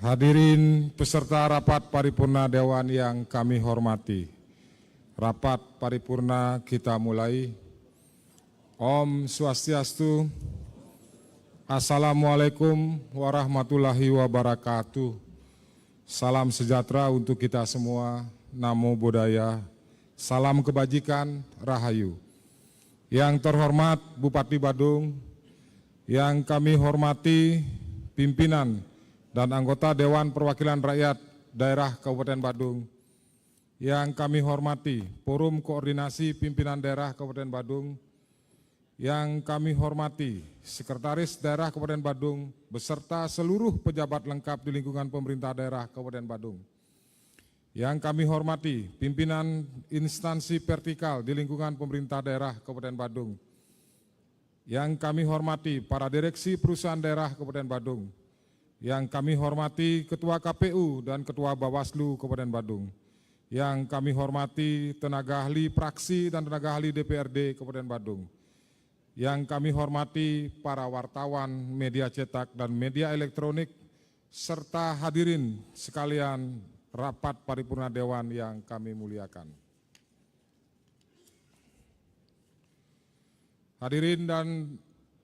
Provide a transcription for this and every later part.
Hadirin peserta rapat paripurna Dewan yang kami hormati. Rapat paripurna kita mulai. Om Swastiastu. Assalamualaikum warahmatullahi wabarakatuh. Salam sejahtera untuk kita semua. Namo Buddhaya. Salam kebajikan, Rahayu. Yang terhormat Bupati Badung, yang kami hormati pimpinan dan anggota Dewan Perwakilan Rakyat Daerah Kabupaten Badung, yang kami hormati Forum Koordinasi Pimpinan Daerah Kabupaten Badung, yang kami hormati Sekretaris Daerah Kabupaten Badung beserta seluruh pejabat lengkap di lingkungan pemerintah daerah Kabupaten Badung, yang kami hormati pimpinan instansi vertikal di lingkungan pemerintah daerah Kabupaten Badung, yang kami hormati para direksi perusahaan daerah Kabupaten Badung, yang kami hormati Ketua KPU dan Ketua Bawaslu Kabupaten Badung, yang kami hormati tenaga ahli praksi dan tenaga ahli DPRD Kabupaten Badung, yang kami hormati para wartawan, media cetak dan media elektronik, serta hadirin sekalian rapat paripurna Dewan yang kami muliakan. Hadirin dan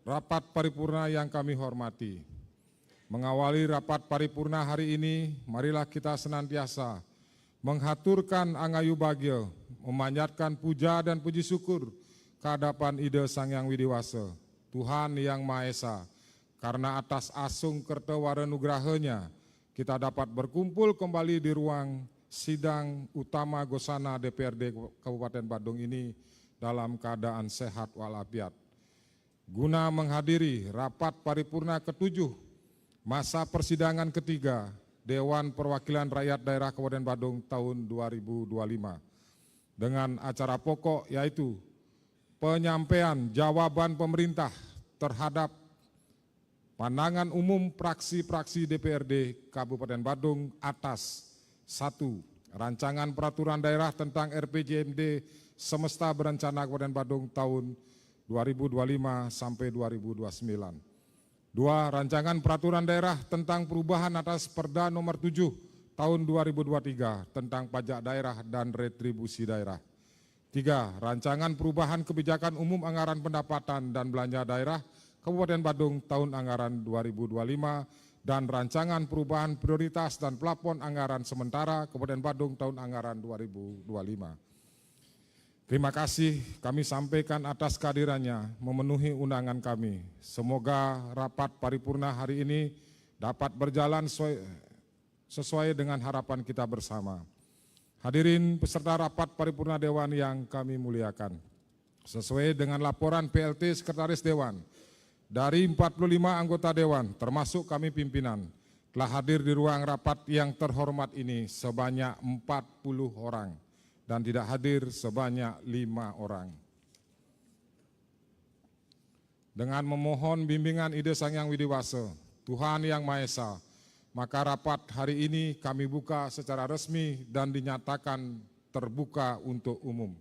rapat paripurna yang kami hormati, mengawali rapat paripurna hari ini, marilah kita senantiasa menghaturkan angayu bagyo, memanjatkan puja dan puji syukur kehadapan Ida Sang Hyang Widiwasa, Tuhan Yang Maha Esa, karena atas asung kertewara nugrahanya kita dapat berkumpul kembali di ruang sidang utama Gosana DPRD Kabupaten Badung ini dalam keadaan sehat walafiat, guna menghadiri rapat paripurna ke-7 masa persidangan ketiga Dewan Perwakilan Rakyat Daerah Kabupaten Badung tahun 2025 dengan acara pokok yaitu penyampaian jawaban pemerintah terhadap pandangan umum praksi-praksi DPRD Kabupaten Badung atas 1. Rancangan Peraturan Daerah tentang RPJMD Semesta Berencana Kabupaten Badung tahun 2025 sampai 2029. 2. Rancangan Peraturan Daerah tentang perubahan atas Perda nomor 7 tahun 2023 tentang pajak daerah dan retribusi daerah. 3. Rancangan Perubahan Kebijakan Umum Anggaran Pendapatan dan Belanja Daerah Kabupaten Badung tahun anggaran 2025 dan Rancangan Perubahan Prioritas dan Plafon Anggaran Sementara Kabupaten Badung tahun anggaran 2025. Terima kasih kami sampaikan atas kehadirannya memenuhi undangan kami. Semoga rapat paripurna hari ini dapat berjalan sesuai dengan harapan kita bersama. Hadirin peserta rapat paripurna Dewan yang kami muliakan. Sesuai dengan laporan PLT Sekretaris Dewan, dari 45 anggota Dewan termasuk kami pimpinan telah hadir di ruang rapat yang terhormat ini sebanyak 40 orang dan tidak hadir sebanyak 5 orang. Dengan memohon bimbingan Ida Sang Hyang Widiwasa, Tuhan Yang Maha Esa, maka rapat hari ini kami buka secara resmi dan dinyatakan terbuka untuk umum.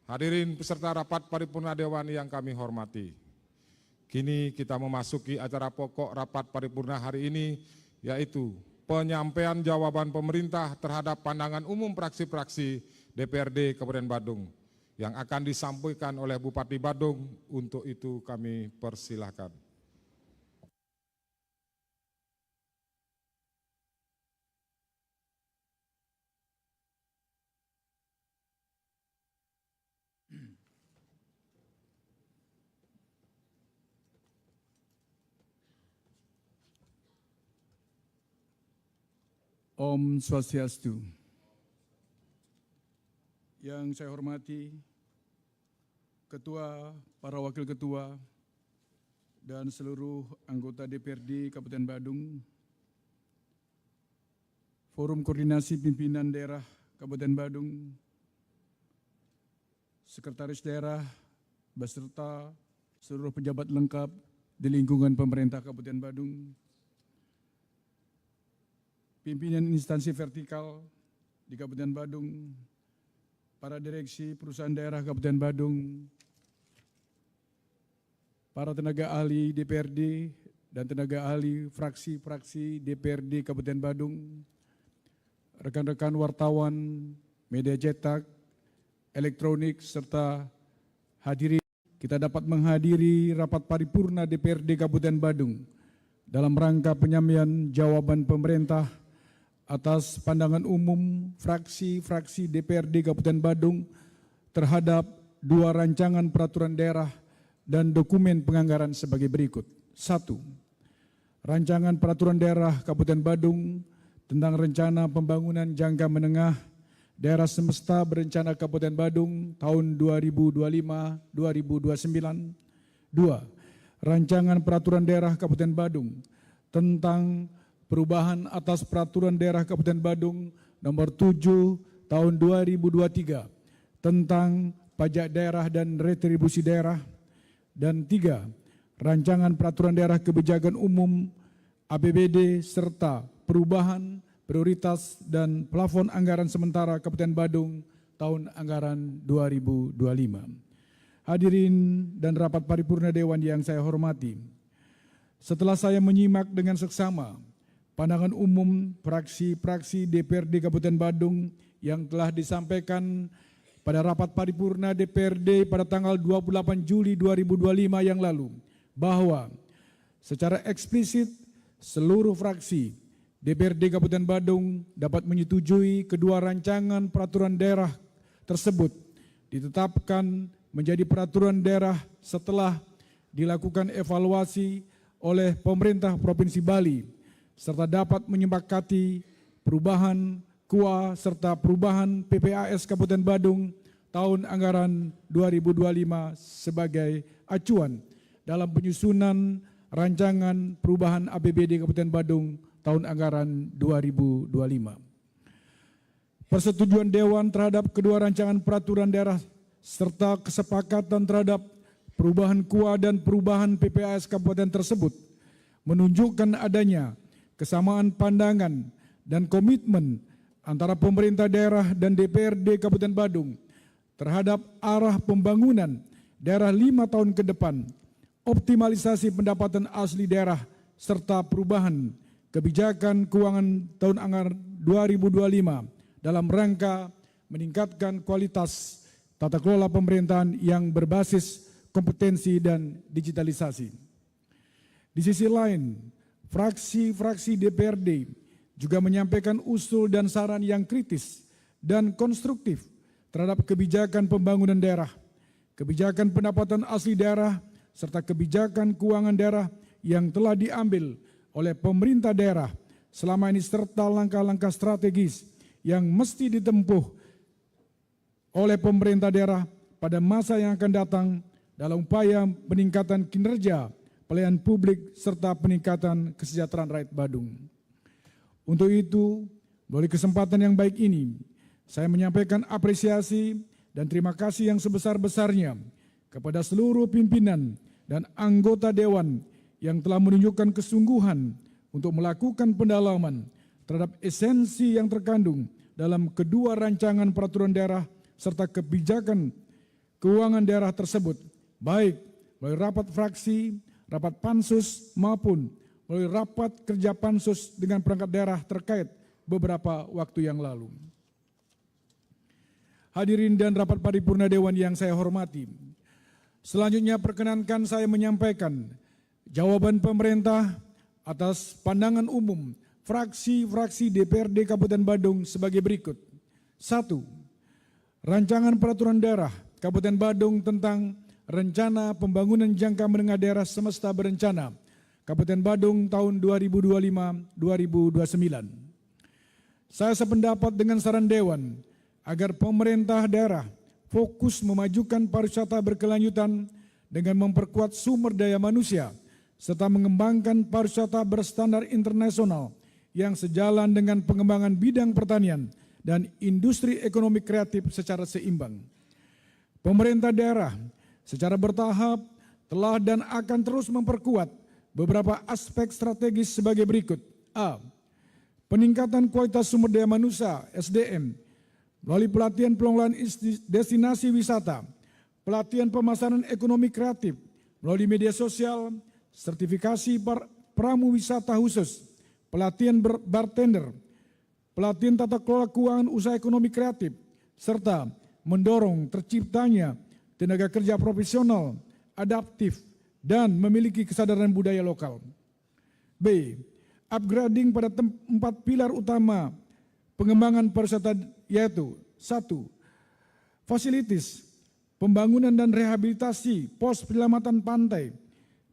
Hadirin peserta rapat paripurna Dewan yang kami hormati. Kini kita memasuki acara pokok rapat paripurna hari ini, yaitu penyampaian jawaban pemerintah terhadap pandangan umum praksi-praksi DPRD Kabupaten Badung yang akan disampaikan oleh Bupati Badung. Untuk itu kami persilahkan. Om Swastiastu. Yang saya hormati Ketua, para Wakil Ketua, dan seluruh anggota DPRD Kabupaten Badung, Forum Koordinasi Pimpinan Daerah Kabupaten Badung, Sekretaris Daerah, beserta seluruh pejabat lengkap di lingkungan pemerintah Kabupaten Badung, pimpinan instansi vertikal di Kabupaten Badung, para direksi perusahaan daerah Kabupaten Badung, para tenaga ahli DPRD dan tenaga ahli fraksi-fraksi DPRD Kabupaten Badung, rekan-rekan wartawan, media cetak, elektronik, serta hadirin, kita dapat menghadiri rapat paripurna DPRD Kabupaten Badung dalam rangka penyampaian jawaban pemerintah atas pandangan umum fraksi-fraksi DPRD Kabupaten Badung terhadap 2 rancangan peraturan daerah dan dokumen penganggaran sebagai berikut. 1. Rancangan peraturan daerah Kabupaten Badung tentang rencana pembangunan jangka menengah daerah semesta berencana Kabupaten Badung tahun 2025-2029. 2. Rancangan peraturan daerah Kabupaten Badung tentang perubahan atas peraturan daerah Kabupaten Badung nomor 7 tahun 2023 tentang pajak daerah dan retribusi daerah. Dan 3, rancangan peraturan daerah kebijakan umum APBD serta perubahan prioritas dan plafon anggaran sementara Kabupaten Badung tahun anggaran 2025. Hadirin dan rapat paripurna Dewan yang saya hormati, setelah saya menyimak dengan seksama pandangan umum fraksi-fraksi DPRD Kabupaten Badung yang telah disampaikan pada rapat paripurna DPRD pada tanggal 28 Juli 2025 yang lalu, bahwa secara eksplisit seluruh fraksi DPRD Kabupaten Badung dapat menyetujui kedua rancangan peraturan daerah tersebut ditetapkan menjadi peraturan daerah setelah dilakukan evaluasi oleh pemerintah Provinsi Bali serta dapat menyepakati perubahan KUA serta perubahan PPAS Kabupaten Badung tahun anggaran 2025 sebagai acuan dalam penyusunan rancangan perubahan APBD Kabupaten Badung tahun anggaran 2025. Persetujuan Dewan terhadap kedua rancangan peraturan daerah serta kesepakatan terhadap perubahan KUA dan perubahan PPAS Kabupaten tersebut menunjukkan adanya kesamaan pandangan dan komitmen antara pemerintah daerah dan DPRD Kabupaten Badung terhadap arah pembangunan daerah 5 tahun ke depan, optimalisasi pendapatan asli daerah, serta perubahan kebijakan keuangan tahun anggaran 2025 dalam rangka meningkatkan kualitas tata kelola pemerintahan yang berbasis kompetensi dan digitalisasi. Di sisi lain, fraksi-fraksi DPRD juga menyampaikan usul dan saran yang kritis dan konstruktif terhadap kebijakan pembangunan daerah, kebijakan pendapatan asli daerah, serta kebijakan keuangan daerah yang telah diambil oleh pemerintah daerah selama ini serta langkah-langkah strategis yang mesti ditempuh oleh pemerintah daerah pada masa yang akan datang dalam upaya peningkatan kinerja pelayanan publik serta peningkatan kesejahteraan rakyat Badung. Untuk itu, melalui kesempatan yang baik ini, saya menyampaikan apresiasi dan terima kasih yang sebesar-besarnya kepada seluruh pimpinan dan anggota Dewan yang telah menunjukkan kesungguhan untuk melakukan pendalaman terhadap esensi yang terkandung dalam kedua rancangan peraturan daerah serta kebijakan keuangan daerah tersebut, baik melalui rapat fraksi, rapat pansus maupun melalui rapat kerja pansus dengan perangkat daerah terkait beberapa waktu yang lalu. Hadirin dan rapat paripurna Dewan yang saya hormati, selanjutnya perkenankan saya menyampaikan jawaban pemerintah atas pandangan umum fraksi-fraksi DPRD Kabupaten Badung sebagai berikut. 1. Rancangan peraturan daerah Kabupaten Badung tentang rencana pembangunan jangka menengah daerah semesta berencana Kabupaten Badung tahun 2025-2029. Saya sependapat dengan saran Dewan agar pemerintah daerah fokus memajukan pariwisata berkelanjutan dengan memperkuat sumber daya manusia serta mengembangkan pariwisata berstandar internasional yang sejalan dengan pengembangan bidang pertanian dan industri ekonomi kreatif secara seimbang. Pemerintah daerah secara bertahap telah dan akan terus memperkuat beberapa aspek strategis sebagai berikut. A. Peningkatan kualitas sumber daya manusia (SDM) melalui pelatihan pengelolaan destinasi wisata, pelatihan pemasaran ekonomi kreatif, melalui media sosial, sertifikasi pramu wisata khusus, pelatihan bartender, pelatihan tata kelola keuangan usaha ekonomi kreatif, serta mendorong terciptanya tenaga kerja profesional, adaptif, dan memiliki kesadaran budaya lokal. B. Upgrading pada 4 pilar utama pengembangan pariwisata, yaitu 1. Fasilitas, pembangunan dan rehabilitasi pos penyelamatan pantai,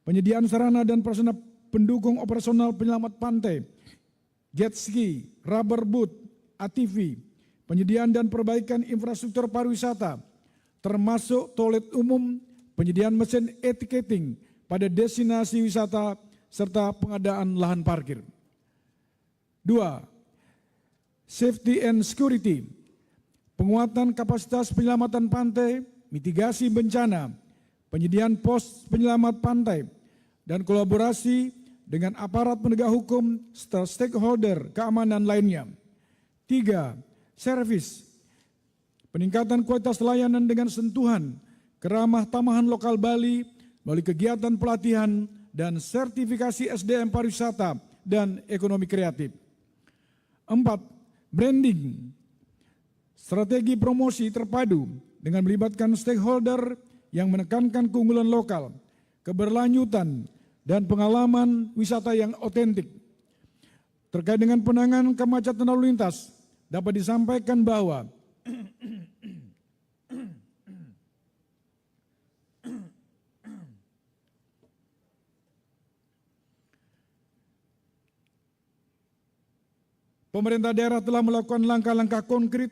penyediaan sarana dan prasarana pendukung operasional penyelamat pantai, jet ski, rubber boat, ATV, penyediaan dan perbaikan infrastruktur pariwisata, termasuk toilet umum, penyediaan mesin e-ticketing pada destinasi wisata, serta pengadaan lahan parkir. 2. Safety and security, penguatan kapasitas penyelamatan pantai, mitigasi bencana, penyediaan pos penyelamat pantai, dan kolaborasi dengan aparat penegak hukum serta stakeholder keamanan lainnya. 3. Servis, peningkatan kualitas layanan dengan sentuhan keramah tamahan lokal Bali melalui kegiatan pelatihan dan sertifikasi SDM pariwisata dan ekonomi kreatif. 4. Branding, strategi promosi terpadu dengan melibatkan stakeholder yang menekankan keunggulan lokal, keberlanjutan, dan pengalaman wisata yang otentik. Terkait dengan penanganan kemacetan lalu lintas, dapat disampaikan bahwa pemerintah daerah telah melakukan langkah-langkah konkret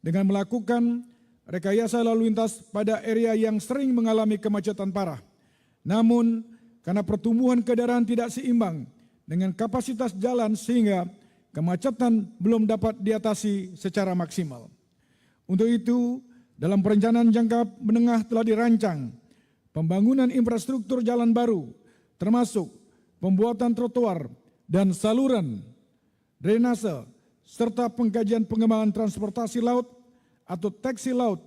dengan melakukan rekayasa lalu lintas pada area yang sering mengalami kemacetan parah. Namun, karena pertumbuhan kendaraan tidak seimbang dengan kapasitas jalan sehingga kemacetan belum dapat diatasi secara maksimal. Untuk itu, dalam perencanaan jangka menengah telah dirancang pembangunan infrastruktur jalan baru, termasuk pembuatan trotoar dan saluran drainase, serta pengkajian pengembangan transportasi laut atau taksi laut,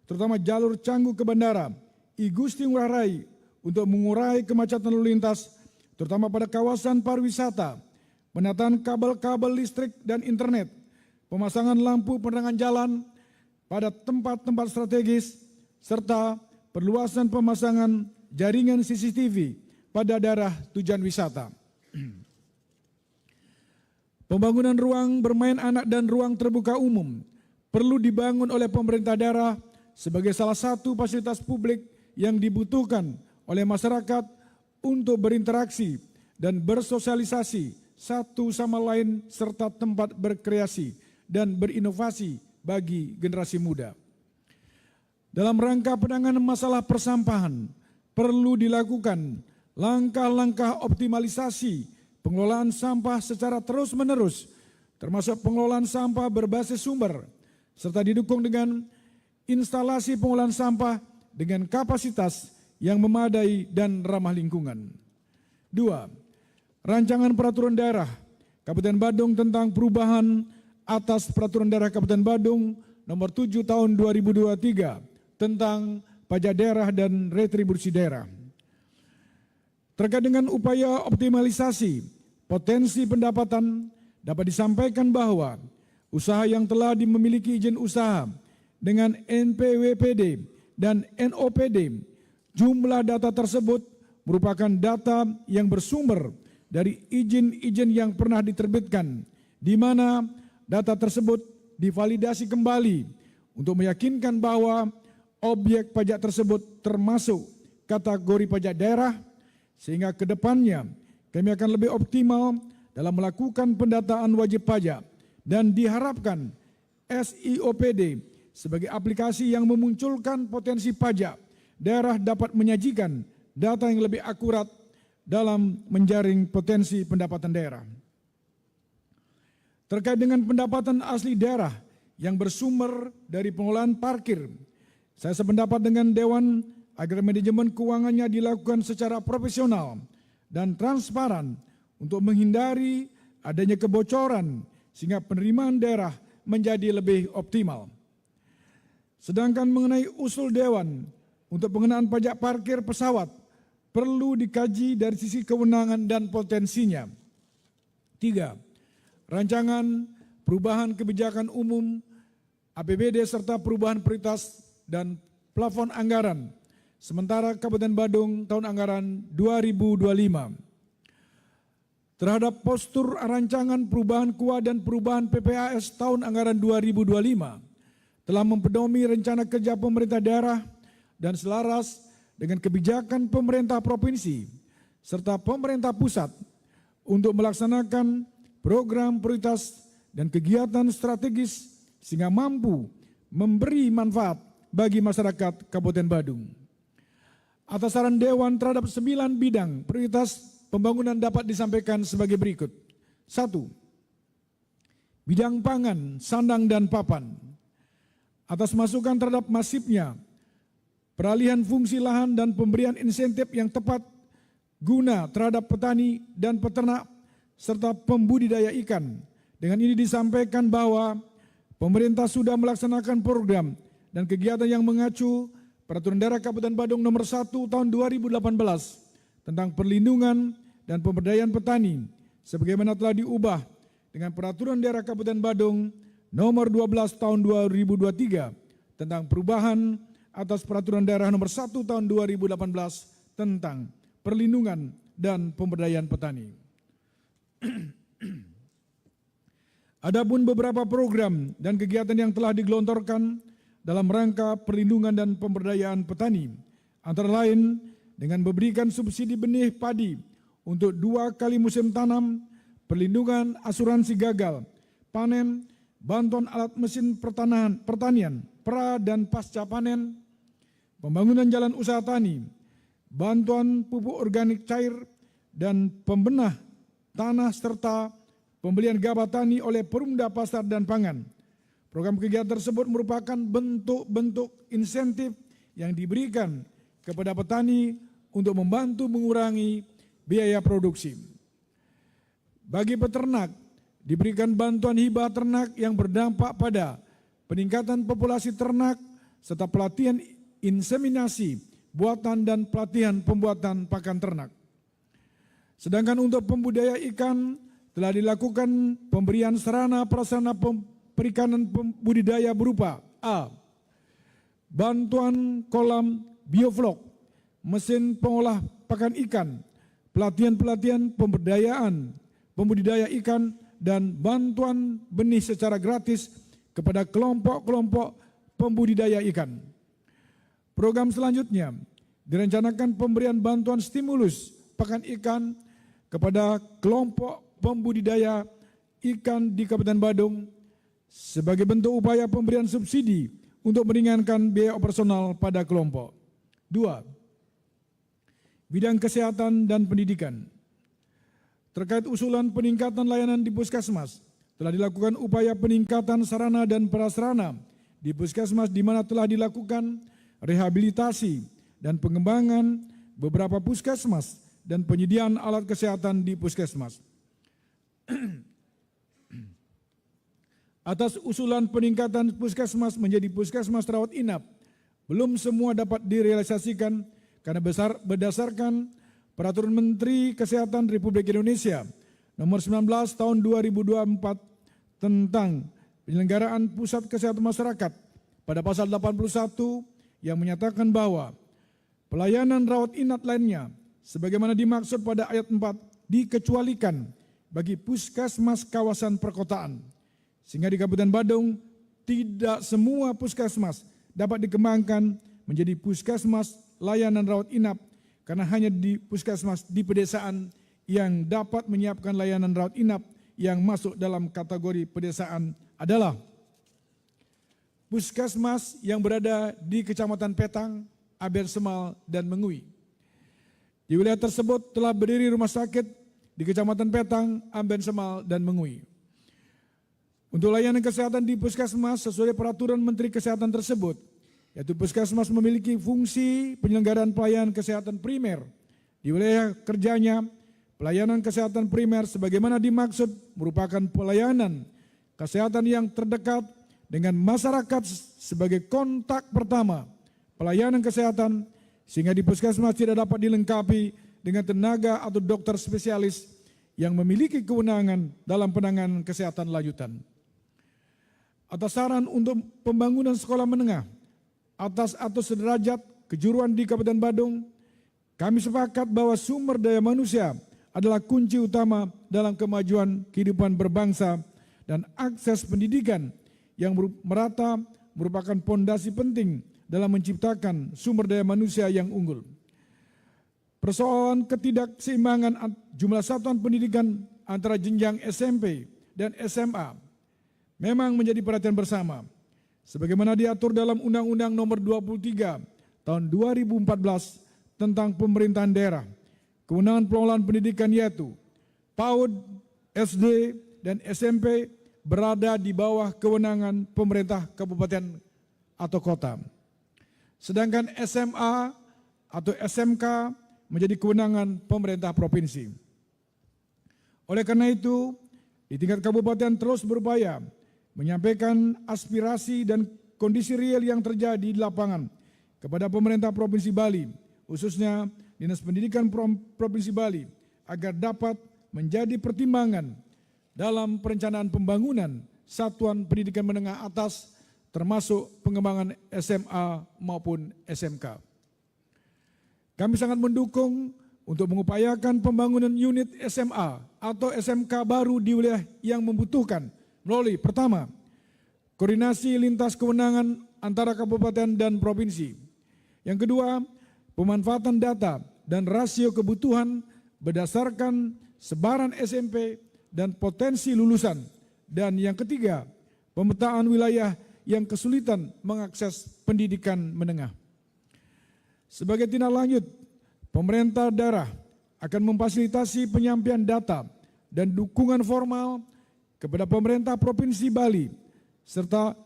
terutama jalur Canggu ke bandara, I Gusti Ngurah Rai, untuk mengurai kemacetan lalu lintas, terutama pada kawasan pariwisata, penataan kabel-kabel listrik dan internet, pemasangan lampu penerangan jalan pada tempat-tempat strategis, serta perluasan pemasangan jaringan CCTV pada daerah tujuan wisata. Pembangunan ruang bermain anak dan ruang terbuka umum perlu dibangun oleh pemerintah daerah sebagai salah satu fasilitas publik yang dibutuhkan oleh masyarakat untuk berinteraksi dan bersosialisasi satu sama lain serta tempat berkreasi dan berinovasi bagi generasi muda. Dalam rangka penanganan masalah persampahan, perlu dilakukan langkah-langkah optimalisasi pengelolaan sampah secara terus-menerus, termasuk pengelolaan sampah berbasis sumber, serta didukung dengan instalasi pengolahan sampah dengan kapasitas yang memadai dan ramah lingkungan. 2. Rancangan Peraturan Daerah Kabupaten Badung tentang perubahan atas Peraturan Daerah Kabupaten Badung Nomor 7 Tahun 2023 tentang pajak daerah dan retribusi daerah. Terkait dengan upaya optimalisasi potensi pendapatan, dapat disampaikan bahwa usaha yang telah memiliki izin usaha dengan NPWPD dan NOPD, jumlah data tersebut merupakan data yang bersumber dari izin-izin yang pernah diterbitkan, di mana data tersebut divalidasi kembali untuk meyakinkan bahwa objek pajak tersebut termasuk kategori pajak daerah, sehingga ke depannya kami akan lebih optimal dalam melakukan pendataan wajib pajak dan diharapkan SIOPD sebagai aplikasi yang memunculkan potensi pajak daerah dapat menyajikan data yang lebih akurat dalam menjaring potensi pendapatan daerah. Terkait dengan pendapatan asli daerah yang bersumber dari pengelolaan parkir, saya sependapat dengan Dewan agar manajemen keuangannya dilakukan secara profesional dan transparan untuk menghindari adanya kebocoran sehingga penerimaan daerah menjadi lebih optimal. Sedangkan mengenai usul Dewan untuk pengenaan pajak parkir pesawat perlu dikaji dari sisi kewenangan dan potensinya. 3. Rancangan perubahan kebijakan umum APBD serta perubahan prioritas dan plafon anggaran sementara Kabupaten Badung tahun anggaran 2025. Terhadap postur rancangan perubahan KUA dan perubahan PPAS tahun anggaran 2025 telah mempedomi rencana kerja pemerintah daerah dan selaras dengan kebijakan pemerintah provinsi serta pemerintah pusat untuk melaksanakan program prioritas dan kegiatan strategis sehingga mampu memberi manfaat bagi masyarakat Kabupaten Badung. Atas saran Dewan terhadap 9 bidang prioritas pembangunan dapat disampaikan sebagai berikut. 1. Bidang pangan, sandang dan papan. Atas masukan terhadap masifnya peralihan fungsi lahan dan pemberian insentif yang tepat guna terhadap petani dan peternak serta pembudidaya ikan. Dengan ini disampaikan bahwa pemerintah sudah melaksanakan program dan kegiatan yang mengacu Peraturan Daerah Kabupaten Badung nomor 1 tahun 2018 tentang perlindungan dan pemberdayaan petani sebagaimana telah diubah dengan Peraturan Daerah Kabupaten Badung nomor 12 tahun 2023 tentang perubahan atas Peraturan Daerah nomor 1 tahun 2018 tentang perlindungan dan pemberdayaan petani. Adapun beberapa program dan kegiatan yang telah digelontorkan dalam rangka perlindungan dan pemberdayaan petani, antara lain dengan memberikan subsidi benih padi untuk 2 kali musim tanam, perlindungan asuransi gagal, panen, bantuan alat mesin pertanian, pra dan pasca panen, pembangunan jalan usaha tani, bantuan pupuk organik cair, dan pembenah tanah serta pembelian gabah tani oleh Perumda Pasar dan Pangan. Program kegiatan tersebut merupakan bentuk-bentuk insentif yang diberikan kepada petani untuk membantu mengurangi biaya produksi. Bagi peternak, diberikan bantuan hibah ternak yang berdampak pada peningkatan populasi ternak serta pelatihan inseminasi buatan dan pelatihan pembuatan pakan ternak. Sedangkan untuk pembudidaya ikan telah dilakukan pemberian sarana prasarana perikanan budidaya berupa A. Bantuan kolam bioflok, mesin pengolah pakan ikan, pelatihan-pelatihan pemberdayaan pembudidaya ikan, dan bantuan benih secara gratis kepada kelompok-kelompok pembudidaya ikan. Program selanjutnya direncanakan pemberian bantuan stimulus pakan ikan kepada kelompok pembudidaya ikan di Kabupaten Badung sebagai bentuk upaya pemberian subsidi untuk meringankan biaya operasional pada kelompok. 2. Bidang kesehatan dan pendidikan. Terkait usulan peningkatan layanan di Puskesmas, telah dilakukan upaya peningkatan sarana dan prasarana di Puskesmas di mana telah dilakukan rehabilitasi dan pengembangan beberapa Puskesmas dan penyediaan alat kesehatan di Puskesmas. Atas usulan peningkatan Puskesmas menjadi Puskesmas rawat inap, belum semua dapat direalisasikan karena berdasarkan Peraturan Menteri Kesehatan Republik Indonesia nomor 19 tahun 2024 tentang penyelenggaraan pusat kesehatan masyarakat pada pasal 81 yang menyatakan bahwa pelayanan rawat inap lainnya sebagaimana dimaksud pada ayat 4 dikecualikan bagi puskesmas kawasan perkotaan. Sehingga di Kabupaten Badung tidak semua puskesmas dapat dikembangkan menjadi puskesmas layanan rawat inap karena hanya di puskesmas di pedesaan yang dapat menyiapkan layanan rawat inap yang masuk dalam kategori pedesaan adalah puskesmas yang berada di Kecamatan Petang, Aber Semal, dan Mengui. Di wilayah tersebut telah berdiri rumah sakit di Kecamatan Petang, Aber Semal, dan Mengui. Untuk layanan kesehatan di puskesmas sesuai peraturan Menteri Kesehatan tersebut, yaitu puskesmas memiliki fungsi penyelenggaraan pelayanan kesehatan primer. Di wilayah kerjanya, pelayanan kesehatan primer sebagaimana dimaksud merupakan pelayanan kesehatan yang terdekat dengan masyarakat sebagai kontak pertama, pelayanan kesehatan sehingga di puskesmas tidak dapat dilengkapi dengan tenaga atau dokter spesialis yang memiliki kewenangan dalam penanganan kesehatan lanjutan. Atas saran untuk pembangunan sekolah menengah atas atau sederajat kejuruan di Kabupaten Badung, kami sepakat bahwa sumber daya manusia adalah kunci utama dalam kemajuan kehidupan berbangsa dan akses pendidikan yang merata merupakan pondasi penting dalam menciptakan sumber daya manusia yang unggul. Persoalan ketidakseimbangan jumlah satuan pendidikan antara jenjang SMP dan SMA memang menjadi perhatian bersama. Sebagaimana diatur dalam Undang-Undang Nomor 23 Tahun 2014 tentang pemerintahan daerah, kewenangan pengelolaan pendidikan yaitu PAUD, SD, dan SMP berada di bawah kewenangan pemerintah kabupaten atau kota. Sedangkan SMA atau SMK menjadi kewenangan pemerintah provinsi. Oleh karena itu, di tingkat kabupaten terus berupaya menyampaikan aspirasi dan kondisi real yang terjadi di lapangan kepada pemerintah Provinsi Bali, khususnya Dinas Pendidikan Provinsi Bali, agar dapat menjadi pertimbangan dalam perencanaan pembangunan satuan pendidikan menengah atas, termasuk pengembangan SMA maupun SMK. Kami sangat mendukung untuk mengupayakan pembangunan unit SMA atau SMK baru di wilayah yang membutuhkan melalui pertama, koordinasi lintas kewenangan antara kabupaten dan provinsi. Yang kedua, pemanfaatan data dan rasio kebutuhan berdasarkan sebaran SMP dan potensi lulusan. Dan yang ketiga, pemetaan wilayah yang kesulitan mengakses pendidikan menengah. Sebagai tindak lanjut, pemerintah daerah akan memfasilitasi penyampaian data dan dukungan formal kepada pemerintah Provinsi Bali, serta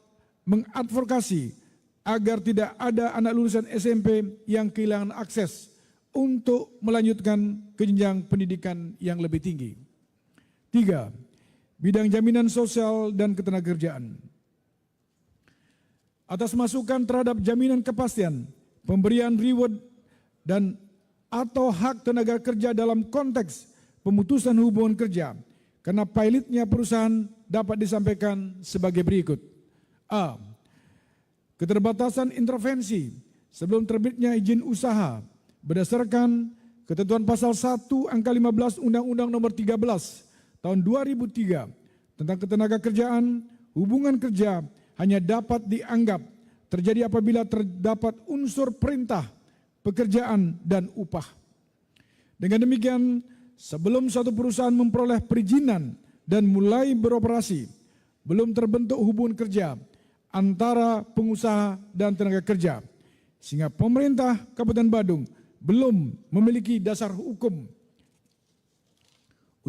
mengadvokasi agar tidak ada anak lulusan SMP yang kehilangan akses untuk melanjutkan ke jenjang pendidikan yang lebih tinggi. 3. Bidang jaminan sosial dan ketenagakerjaan. Atas masukan terhadap jaminan kepastian, pemberian reward dan atau hak tenaga kerja dalam konteks pemutusan hubungan kerja karena pilotnya perusahaan dapat disampaikan sebagai berikut. A. Keterbatasan intervensi sebelum terbitnya izin usaha berdasarkan ketentuan pasal 1 angka 15 Undang-Undang Nomor 13 Tahun 2003 tentang ketenagakerjaan, hubungan kerja hanya dapat dianggap terjadi apabila terdapat unsur perintah, pekerjaan, dan upah. Dengan demikian, sebelum suatu perusahaan memperoleh perizinan dan mulai beroperasi, belum terbentuk hubungan kerja antara pengusaha dan tenaga kerja, sehingga pemerintah Kabupaten Badung belum memiliki dasar hukum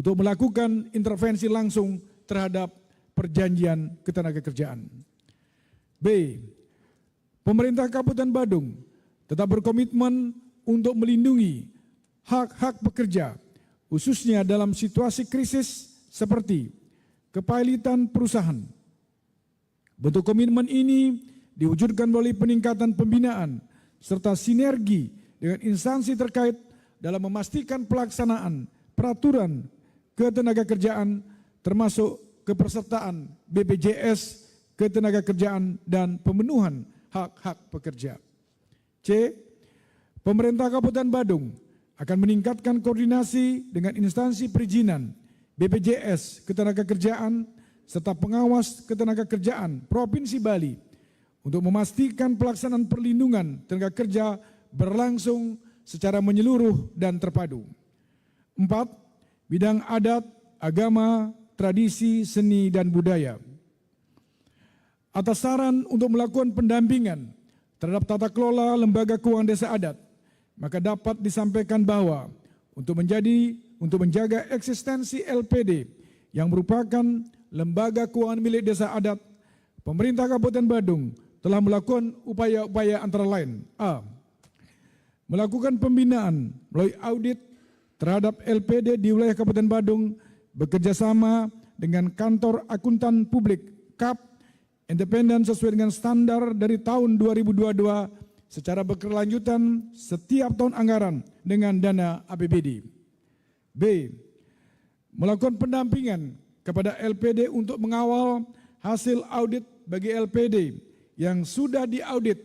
untuk melakukan intervensi langsung terhadap perjanjian ketenagakerjaan. B. Pemerintah Kabupaten Badung tetap berkomitmen untuk melindungi hak-hak pekerja, khususnya dalam situasi krisis seperti kepailitan perusahaan. Bentuk komitmen ini diwujudkan melalui peningkatan pembinaan serta sinergi dengan instansi terkait dalam memastikan pelaksanaan peraturan ketenagakerjaan termasuk kepesertaan BPJS ketenagakerjaan dan pemenuhan hak-hak pekerja. C. Pemerintah Kabupaten Badung akan meningkatkan koordinasi dengan instansi perizinan BPJS ketenagakerjaan serta pengawas ketenagakerjaan Provinsi Bali untuk memastikan pelaksanaan perlindungan tenaga kerja berlangsung secara menyeluruh dan terpadu. 4. Bidang adat, agama, tradisi, seni, dan budaya. Atas saran untuk melakukan pendampingan terhadap tata kelola lembaga keuangan desa adat, maka dapat disampaikan bahwa untuk menjaga eksistensi LPD yang merupakan lembaga keuangan milik desa adat, pemerintah Kabupaten Badung telah melakukan upaya-upaya antara lain. A. Melakukan pembinaan melalui audit terhadap LPD di wilayah Kabupaten Badung bekerjasama dengan Kantor Akuntan Publik KAP independen sesuai dengan standar dari tahun 2022 secara berkelanjutan setiap tahun anggaran dengan dana APBD. B. Melakukan pendampingan kepada LPD untuk mengawal hasil audit bagi LPD yang sudah diaudit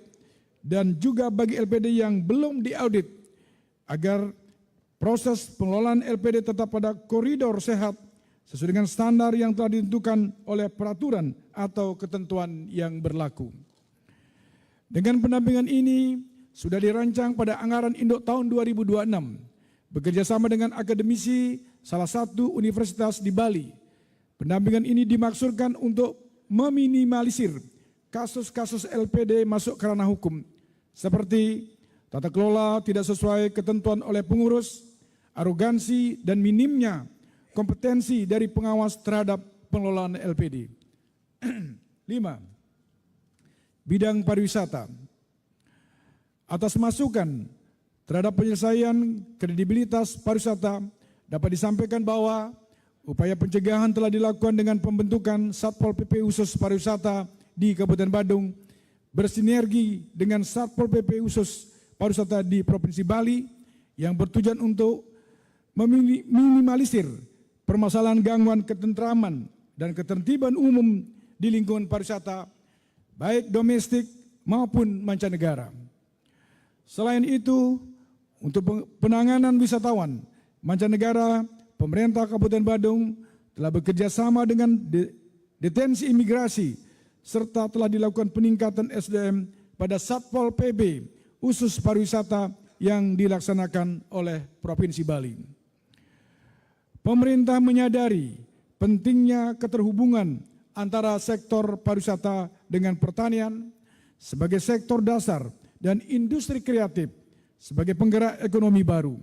dan juga bagi LPD yang belum diaudit agar proses pengelolaan LPD tetap pada koridor sehat sesuai dengan standar yang telah ditentukan oleh peraturan atau ketentuan yang berlaku. Dengan pendampingan ini sudah dirancang pada anggaran induk tahun 2026 bekerjasama dengan akademisi salah satu universitas di Bali. Pendampingan ini dimaksudkan untuk meminimalisir kasus-kasus LPD masuk ke ranah hukum seperti tata kelola tidak sesuai ketentuan oleh pengurus, arogansi dan minimnya kompetensi dari pengawas terhadap pengelolaan LPD. 5. Bidang pariwisata. Atas masukan terhadap penyelesaian kredibilitas pariwisata dapat disampaikan bahwa upaya pencegahan telah dilakukan dengan pembentukan Satpol PP khusus pariwisata di Kabupaten Badung bersinergi dengan Satpol PP khusus pariwisata di Provinsi Bali yang bertujuan untuk meminimalisir permasalahan gangguan ketentraman dan ketertiban umum di lingkungan pariwisata baik domestik maupun mancanegara. Selain itu, untuk penanganan wisatawan mancanegara, pemerintah Kabupaten Badung telah bekerja sama dengan detensi imigrasi serta telah dilakukan peningkatan SDM pada Satpol PP khusus pariwisata yang dilaksanakan oleh Provinsi Bali. Pemerintah menyadari pentingnya keterhubungan antara sektor pariwisata dengan pertanian sebagai sektor dasar dan industri kreatif sebagai penggerak ekonomi baru.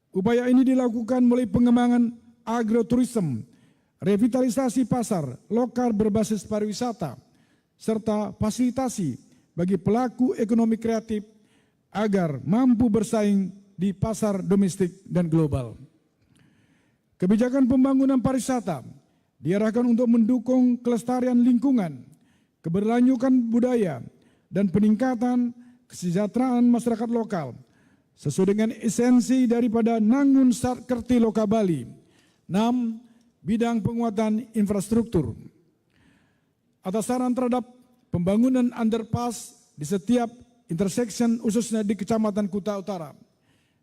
Upaya ini dilakukan melalui pengembangan agroturism, revitalisasi pasar lokal berbasis pariwisata, serta fasilitasi bagi pelaku ekonomi kreatif agar mampu bersaing di pasar domestik dan global. Kebijakan pembangunan pariwisata diarahkan untuk mendukung kelestarian lingkungan, keberlanjutan budaya, dan peningkatan kesejahteraan masyarakat lokal sesuai dengan esensi daripada Nangun Satkerti Loka Bali. 6. Bidang penguatan infrastruktur. Atas saran terhadap pembangunan underpass di setiap intersection khususnya di Kecamatan Kuta Utara,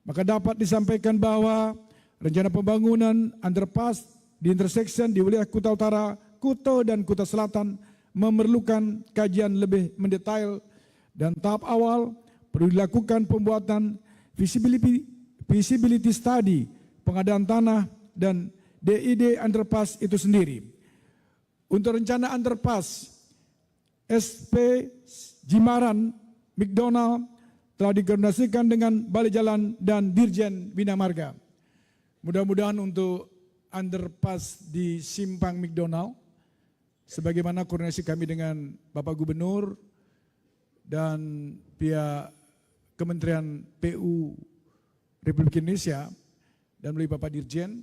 maka dapat disampaikan bahwa rencana pembangunan underpass di intersection di wilayah Kuta Utara, Kuto dan Kuta Selatan memerlukan kajian lebih mendetail dan tahap awal perlu dilakukan pembuatan visibility study, pengadaan tanah dan DID underpass itu sendiri. Untuk rencana underpass SP Jimaran McDonald telah dikoordinasikan dengan Balai Jalan dan Dirjen Bina Marga. Mudah-mudahan untuk underpass di Simpang McDonald, sebagaimana koordinasi kami dengan Bapak Gubernur dan pihak Kementerian PU Republik Indonesia dan melalui Bapak Dirjen,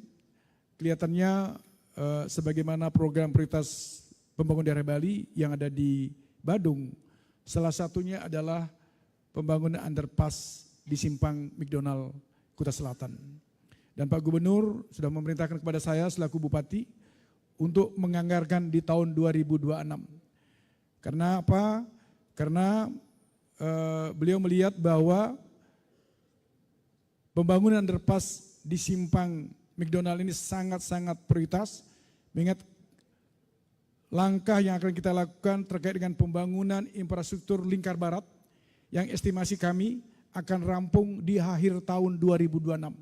kelihatannya sebagaimana program prioritas pembangunan daerah Bali yang ada di Badung, salah satunya adalah pembangunan underpass di Simpang McDonald Kuta Selatan. Dan Pak Gubernur sudah memerintahkan kepada saya selaku Bupati untuk menganggarkan di tahun 2026. Karena apa? Karena beliau melihat bahwa pembangunan underpass di Simpang McDonald ini sangat-sangat prioritas, mengingat langkah yang akan kita lakukan terkait dengan pembangunan infrastruktur lingkar barat yang estimasi kami akan rampung di akhir tahun 2026.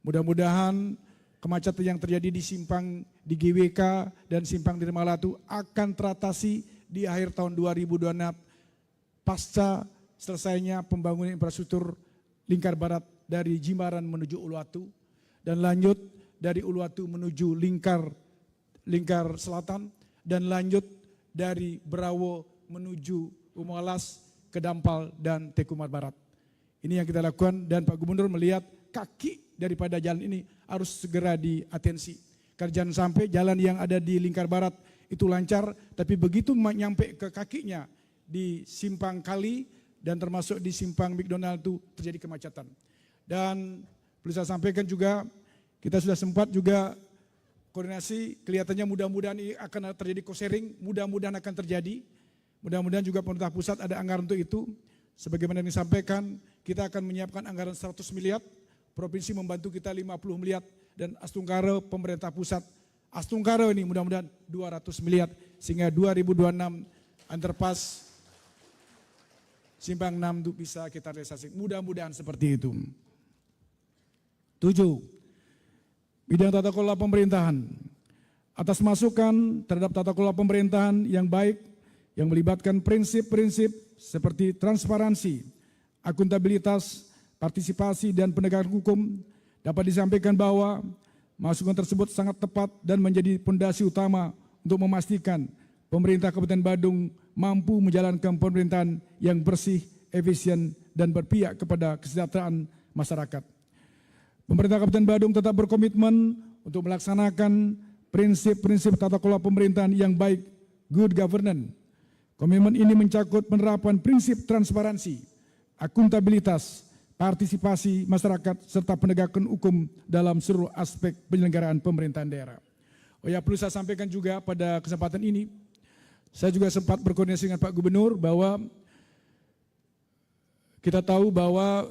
Mudah-mudahan kemacetan yang terjadi di Simpang di GWK dan Simpang di Malatu akan teratasi di akhir tahun 2026 pasca selesainya pembangunan infrastruktur lingkar barat dari Jimbaran menuju Uluwatu dan lanjut dari Uluwatu menuju lingkar selatan dan lanjut dari Berawo menuju Umalas, Kedampal dan Tekumar Barat. Ini yang kita lakukan dan Pak Gubernur melihat kaki daripada jalan ini harus segera diatensi. Karena jangan sampai jalan yang ada di lingkar barat itu lancar, tapi begitu nyampe ke kakinya di Simpang Kali, dan termasuk di simpang McDonald itu terjadi kemacetan. Dan perlu saya sampaikan juga, kita sudah sempat juga koordinasi, kelihatannya mudah-mudahan ini akan terjadi co-sharing, mudah-mudahan akan terjadi. Mudah-mudahan juga pemerintah pusat ada anggaran untuk itu. Sebagaimana yang disampaikan, kita akan menyiapkan anggaran 100 miliar, provinsi membantu kita 50 miliar, dan Astungkara pemerintah pusat, Astungkara ini mudah-mudahan 200 miliar, sehingga 2026 underpass Simpang 6 itu bisa kita realisasi. Mudah-mudahan seperti itu. 7. Bidang tata kelola pemerintahan. Atas masukan terhadap tata kelola pemerintahan yang baik, yang melibatkan prinsip-prinsip seperti transparansi, akuntabilitas, partisipasi, dan penegakan hukum, dapat disampaikan bahwa masukan tersebut sangat tepat dan menjadi fondasi utama untuk memastikan pemerintah Kabupaten Badung mampu menjalankan pemerintahan yang bersih, efisien, dan berpihak kepada kesejahteraan masyarakat. Pemerintah Kabupaten Badung tetap berkomitmen untuk melaksanakan prinsip-prinsip tata kelola pemerintahan yang baik, good governance. Komitmen ini mencakup penerapan prinsip transparansi, akuntabilitas, partisipasi masyarakat, serta penegakan hukum dalam seluruh aspek penyelenggaraan pemerintahan daerah. Oh ya, perlu saya sampaikan juga pada kesempatan ini, saya juga sempat berkoordinasi dengan Pak Gubernur bahwa kita tahu bahwa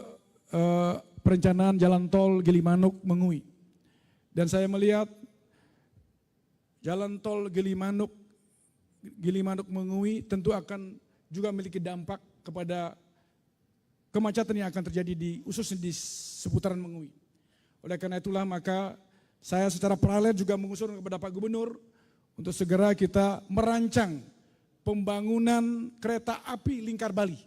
perencanaan jalan tol Gilimanuk-Mengui. Dan saya melihat jalan tol Gilimanuk-Mengui tentu akan juga memiliki dampak kepada kemacetan yang akan terjadi khususnya di seputaran Mengui. Oleh karena itulah maka saya secara paralel juga mengusulkan kepada Pak Gubernur untuk segera kita merancang pembangunan kereta api lingkar Bali.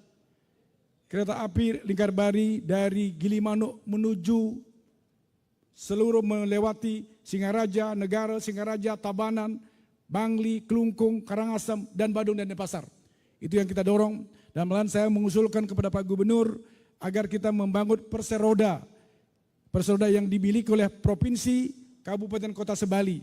Kereta api lingkar Bali dari Gilimanuk menuju seluruh melewati Singaraja, Negara, Singaraja, Tabanan, Bangli, Kelungkung, Karangasem, dan Badung dan Denpasar. Itu yang kita dorong. Dan malahan saya mengusulkan kepada Pak Gubernur agar kita membangun perseroda yang dimiliki oleh provinsi, kabupaten, kota Sebali.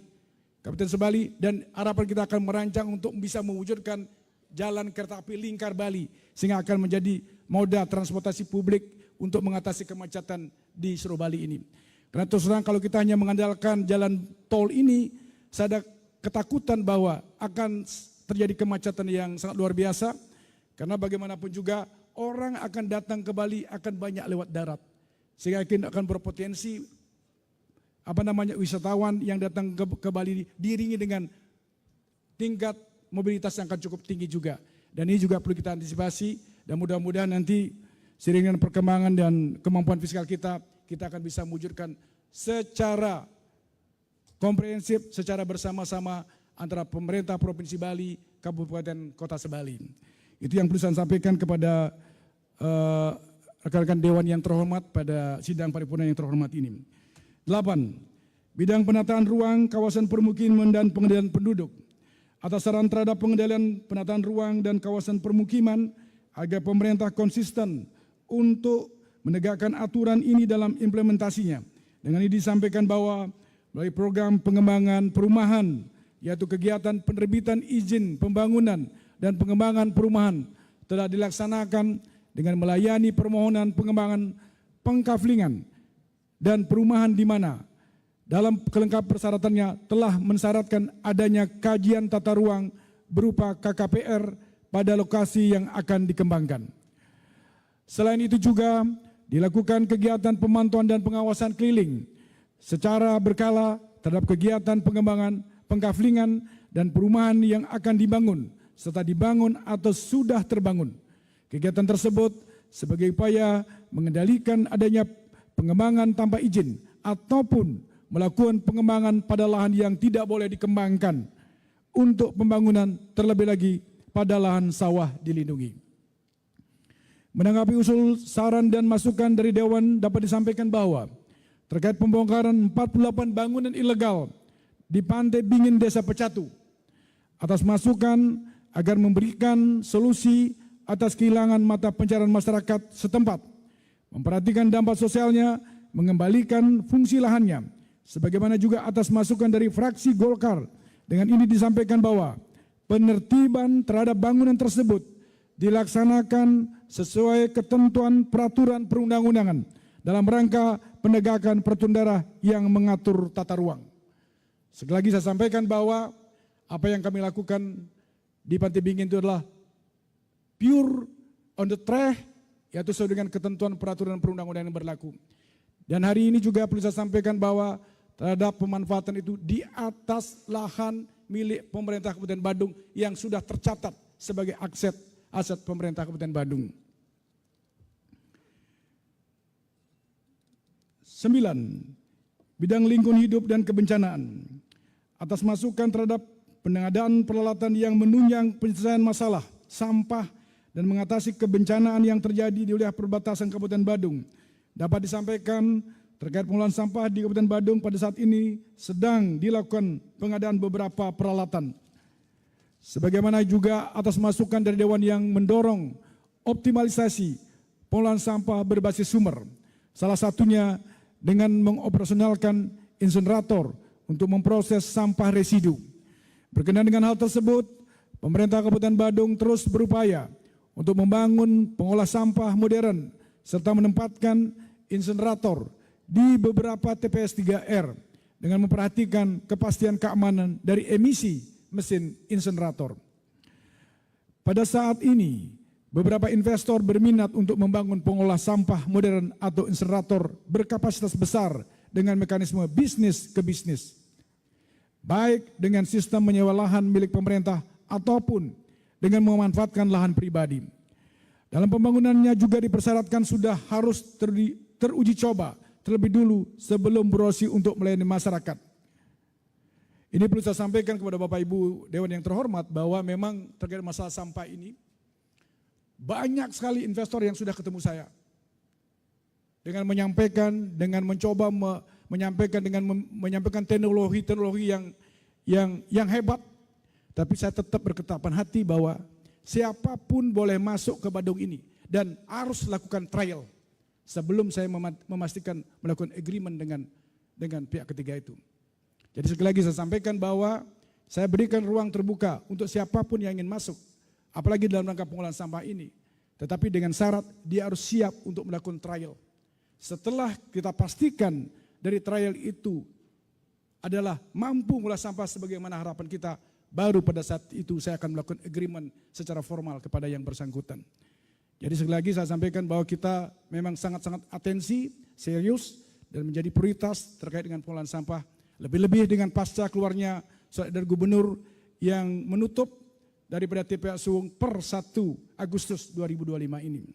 Kabupaten Sebali, dan harapan kita akan merancang untuk bisa mewujudkan jalan kereta api lingkar Bali sehingga akan menjadi moda transportasi publik untuk mengatasi kemacetan di seluruh Bali ini. Karena terus terang kalau kita hanya mengandalkan jalan tol ini, saya ada ketakutan bahwa akan terjadi kemacetan yang sangat luar biasa. Karena bagaimanapun juga orang akan datang ke Bali akan banyak lewat darat. Sehingga akan berpotensi wisatawan yang datang ke Bali diiringi dengan tingkat mobilitas yang akan cukup tinggi juga. Dan ini juga perlu kita antisipasi dan mudah-mudahan nanti seiring dengan perkembangan dan kemampuan fiskal kita akan bisa mewujudkan secara komprehensif, secara bersama-sama antara pemerintah Provinsi Bali, Kabupaten Kota Sebali. Itu yang perlu saya sampaikan kepada rekan-rekan Dewan yang terhormat pada sidang paripurna yang terhormat ini. 8. Bidang penataan ruang, kawasan permukiman dan pengendalian penduduk. Atas saran terhadap pengendalian penataan ruang dan kawasan permukiman agar pemerintah konsisten untuk menegakkan aturan ini dalam implementasinya. Dengan ini disampaikan bahwa melalui program pengembangan perumahan, yaitu kegiatan penerbitan izin pembangunan dan pengembangan perumahan telah dilaksanakan dengan melayani permohonan pengembangan pengkaflingan dan perumahan di mana dalam kelengkap persyaratannya telah mensyaratkan adanya kajian tata ruang berupa KKPR pada lokasi yang akan dikembangkan. Selain itu juga dilakukan kegiatan pemantauan dan pengawasan keliling secara berkala terhadap kegiatan pengembangan, pengkaflingan, dan perumahan yang akan dibangun serta dibangun atau sudah terbangun. Kegiatan tersebut sebagai upaya mengendalikan adanya pengembangan tanpa izin ataupun melakukan pengembangan pada lahan yang tidak boleh dikembangkan untuk pembangunan, terlebih lagi pada lahan sawah dilindungi. Menanggapi usul, saran, dan masukan dari Dewan dapat disampaikan bahwa terkait pembongkaran 48 bangunan ilegal di Pantai Bingin Desa Pecatu, atas masukan agar memberikan solusi atas kehilangan mata pencarian masyarakat setempat, memperhatikan dampak sosialnya, mengembalikan fungsi lahannya, sebagaimana juga atas masukan dari fraksi Golkar. Dengan ini disampaikan bahwa penertiban terhadap bangunan tersebut dilaksanakan sesuai ketentuan peraturan perundang-undangan dalam rangka penegakan peraturan daerah yang mengatur tata ruang. Sekali lagi saya sampaikan bahwa apa yang kami lakukan di Pantai Bingin itu adalah pure on the track, yaitu sesuai dengan ketentuan peraturan perundang-undangan yang berlaku. Dan hari ini juga perlu saya sampaikan bahwa terhadap pemanfaatan itu di atas lahan milik pemerintah Kabupaten Badung yang sudah tercatat sebagai aset pemerintah Kabupaten Badung. 9. Bidang lingkungan hidup dan kebencanaan. Atas masukan terhadap pengadaan peralatan yang menunjang penyelesaian masalah sampah dan mengatasi kebencanaan yang terjadi di wilayah perbatasan Kabupaten Badung, dapat disampaikan terkait pengelolaan sampah di Kabupaten Badung pada saat ini sedang dilakukan pengadaan beberapa peralatan. Sebagaimana juga atas masukan dari Dewan yang mendorong optimalisasi pengelolaan sampah berbasis sumber. Salah satunya dengan mengoperasionalkan insinerator untuk memproses sampah residu. Berkenaan dengan hal tersebut, pemerintah Kabupaten Badung terus berupaya untuk membangun pengolah sampah modern serta menempatkan insinerator di beberapa TPS 3R dengan memperhatikan kepastian keamanan dari emisi mesin insinerator. Pada saat ini, beberapa investor berminat untuk membangun pengolah sampah modern atau insinerator berkapasitas besar dengan mekanisme bisnis ke bisnis, baik dengan sistem menyewa lahan milik pemerintah ataupun dengan memanfaatkan lahan pribadi. Dalam pembangunannya juga dipersyaratkan sudah harus teruji coba terlebih dulu sebelum beroperasi untuk melayani masyarakat. Ini perlu saya sampaikan kepada Bapak Ibu Dewan yang terhormat bahwa memang terkait masalah sampah ini banyak sekali investor yang sudah ketemu saya dengan menyampaikan, dengan mencoba menyampaikan dengan menyampaikan teknologi yang hebat, tapi saya tetap berketapan hati bahwa siapapun boleh masuk ke Badung ini dan harus lakukan trial sebelum saya memastikan melakukan agreement dengan pihak ketiga itu. Jadi sekali lagi saya sampaikan bahwa saya berikan ruang terbuka untuk siapapun yang ingin masuk, apalagi dalam rangka pengolahan sampah ini. Tetapi dengan syarat dia harus siap untuk melakukan trial. Setelah kita pastikan dari trial itu adalah mampu mengolah sampah sebagaimana harapan kita, baru pada saat itu saya akan melakukan agreement secara formal kepada yang bersangkutan. Jadi sekali lagi saya sampaikan bahwa kita memang sangat-sangat atensi, serius, dan menjadi prioritas terkait dengan pengolahan sampah. Lebih-lebih dengan pasca keluarnya surat edaran gubernur yang menutup daripada TPA Suwung per 1 Agustus 2025 ini.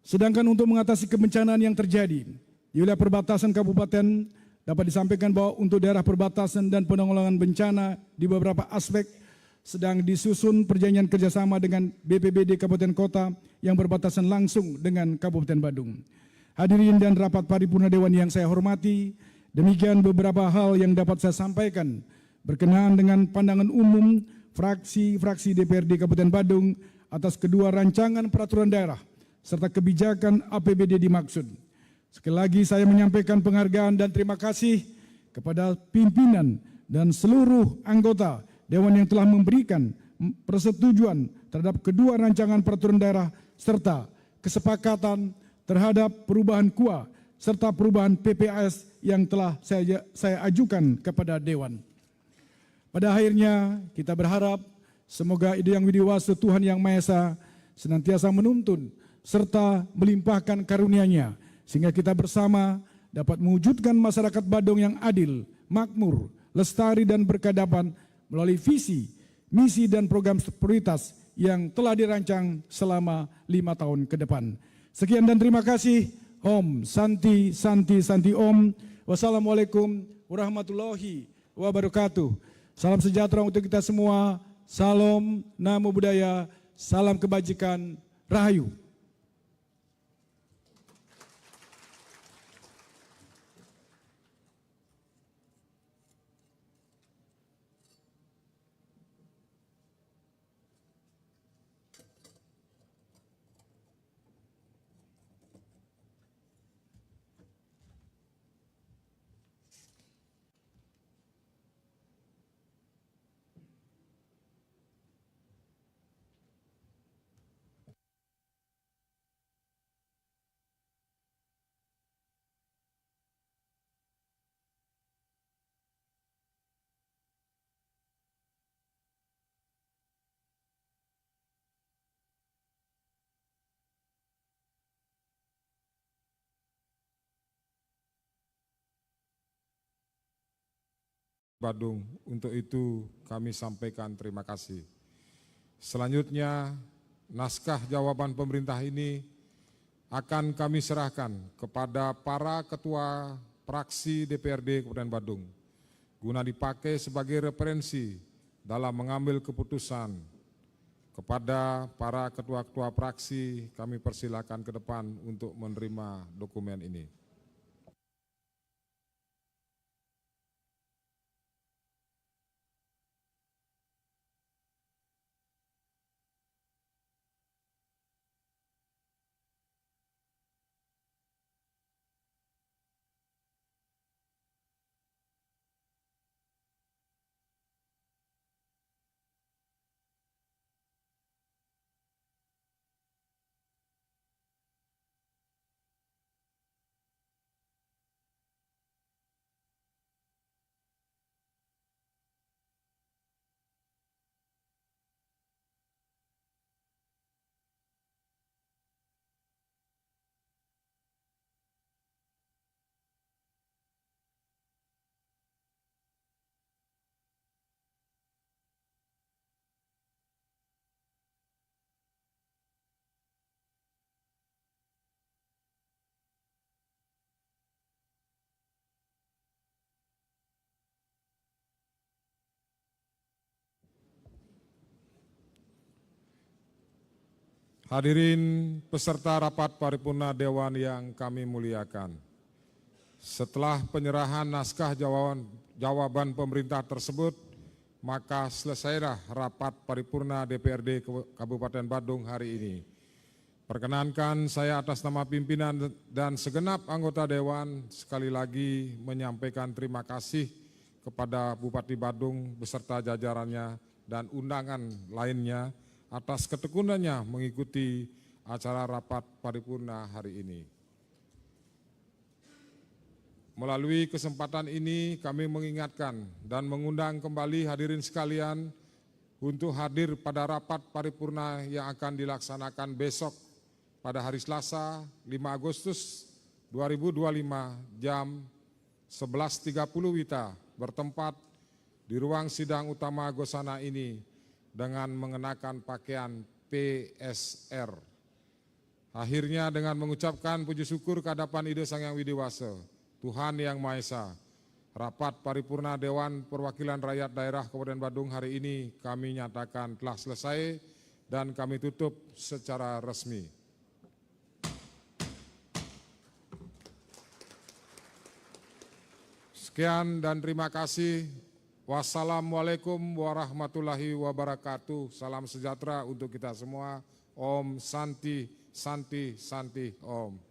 Sedangkan untuk mengatasi kebencanaan yang terjadi di wilayah perbatasan kabupaten, dapat disampaikan bahwa untuk daerah perbatasan dan penanggulangan bencana di beberapa aspek sedang disusun perjanjian kerjasama dengan BPBD Kabupaten Kota yang berbatasan langsung dengan Kabupaten Badung. Hadirin dan rapat paripurna Dewan yang saya hormati, demikian beberapa hal yang dapat saya sampaikan berkenaan dengan pandangan umum fraksi-fraksi DPRD Kabupaten Badung atas kedua rancangan peraturan daerah serta kebijakan APBD dimaksud. Sekali lagi saya menyampaikan penghargaan dan terima kasih kepada pimpinan dan seluruh anggota Dewan yang telah memberikan persetujuan terhadap kedua rancangan peraturan daerah serta kesepakatan terhadap perubahan KUA serta perubahan PPAS yang telah saya ajukan kepada Dewan. Pada akhirnya kita berharap semoga ide yang widiwasa Tuhan Yang Maha Esa senantiasa menuntun serta melimpahkan karunia-Nya sehingga kita bersama dapat mewujudkan masyarakat Badung yang adil, makmur, lestari dan berkeadaban melalui visi, misi dan program prioritas yang telah dirancang selama 5 tahun ke depan. Sekian dan terima kasih. Om Santi Santi Santi Om. Wassalamualaikum warahmatullahi wabarakatuh. Salam sejahtera untuk kita semua. Salam Namo Buddhaya. Salam kebajikan. Rahayu. Badung. Untuk itu kami sampaikan terima kasih. Selanjutnya, naskah jawaban pemerintah ini akan kami serahkan kepada para ketua fraksi DPRD Kabupaten Badung guna dipakai sebagai referensi dalam mengambil keputusan. Kepada para ketua-ketua fraksi, kami persilakan ke depan untuk menerima dokumen ini. Hadirin peserta rapat paripurna Dewan yang kami muliakan. Setelah penyerahan naskah jawaban pemerintah tersebut, maka selesailah rapat paripurna DPRD Kabupaten Badung hari ini. Perkenankan saya atas nama pimpinan dan segenap anggota Dewan sekali lagi menyampaikan terima kasih kepada Bupati Badung beserta jajarannya dan undangan lainnya atas ketekunannya mengikuti acara rapat paripurna hari ini. Melalui kesempatan ini kami mengingatkan dan mengundang kembali hadirin sekalian untuk hadir pada rapat paripurna yang akan dilaksanakan besok pada hari Selasa 5 Agustus 2025 jam 11.30 WITA bertempat di ruang sidang utama Gosana ini dengan mengenakan pakaian PSR. Akhirnya dengan mengucapkan puji syukur kehadapan Ide Sang Hyang Widi Wase, Tuhan Yang Maha Esa, rapat paripurna Dewan Perwakilan Rakyat Daerah Kabupaten Badung hari ini kami nyatakan telah selesai dan kami tutup secara resmi. Sekian dan terima kasih. Wassalamualaikum warahmatullahi wabarakatuh. Salam sejahtera untuk kita semua. Om Santi, Santi, Santi, Om.